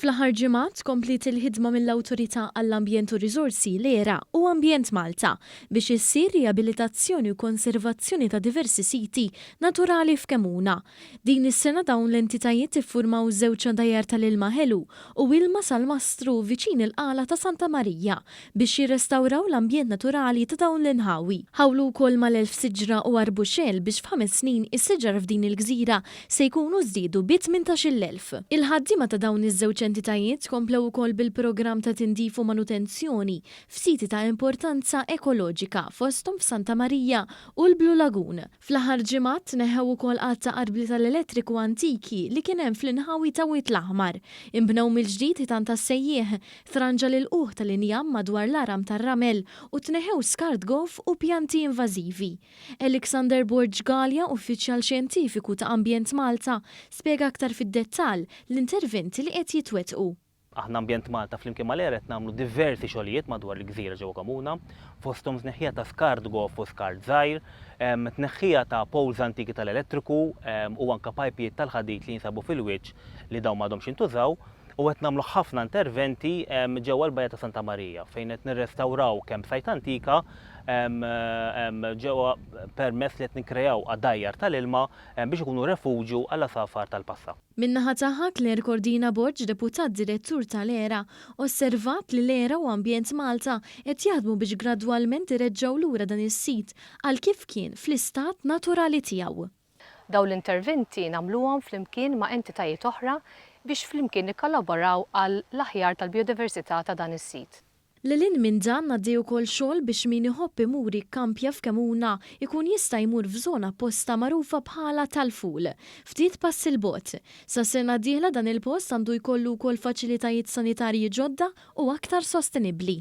Fl-aħħar ġimgħat komplet il-ħidma mill-Awtorità għall-Ambjent u Riżorsi l-ERA u Ambjent Malta biex issir riabilitazzjoni u konservazzjoni ta' diversi siti naturali f'Kemuna. Din is-sena dawn l-entitajiet iffurmaw żewġ dajjar tal-ilma ħelu u ilma sal-Mastru viċin il-qala ta' Santa Marija biex jirrestawraw l-ambjent naturali ta' dawn l-inħawi. Ħawlu wkoll mal-elf siġra u arbuxel biex f'5 snin is-siġar f'din il-gżira se jkunu żdiedu bi 18,000. Il-ħaddiema ta' dawn iż-żewġ entitajiet komplew ukoll bil-programm ta' tindif u manutenzjoni f'siti ta' importanza ekoloġika fosthom f'Santa Marija u l-Blue Lagoon. Fl-aħħar ġimgħat neħew ukoll qatt ta' qarbli tal-elettriku antiki li kien hemm fl-inħawi ta' Wied l-Aħmar. Imbnew mill-ġdid itan tas-sejjieħ tranġa lil uħ tal-injam madwar l-aram tar-ramel u tneħew skart golf u pjanti invażivi. Alexander Borg Galja, uffiċjal xjentifiku ta' Ambjent Malta, spjega aktar fid-dettall l-interventi li qed jitwettqu. Aħna Ambjent Malta flimkien mal-ERA qed nagħmlu diversi xogħlijiet madwar il-gżira ġewwa Kemuna, fosthom tneħħija ta' skart golf u skart żgħir, tneħħija ta' poles antiki tal-elettriku u anke pajpijiet tal-ħadid li jinsabu fil-wiċċ li dawn m'għadhomx jintużaw. U qed nagħmlu ħafna interventi ġewwa l-Bajja ta' Santa Marija fejn qed nirrestawraw kemm sajt antika ġewwa permess li qed nikkreaw għad-dajjar tal-ilma biex ikunu refuġju għall safar tal-passat. Min-naħa tagħha Claire Cordina Borg, deputat direttur tal-ERA, osservat li l-ERA u Ambjent Malta qed jaħdmu biex gradwalment ireġgħu lura dan is-sit għal kif kien fl-istat naturali tiegħu. Dawn l-interventi nagħmluhom flimkien ma' entitajiet oħra biex flimkien nikkollaboraw għal l-aħjar tal-biodiversità ta' dan is-sit. Lilin minn dan għaddej ukoll xogħol biex min iħobb imur jikkampja f'Kemuna ikun jista' jmur f'żona apposta magħrufa bħala tal-Ful, ftit pass il-bogħod. Sa sena d-dieħla dan il-post għandu jkollu wkoll faċilitajiet sanitarji ġodda u aktar sostenibbli.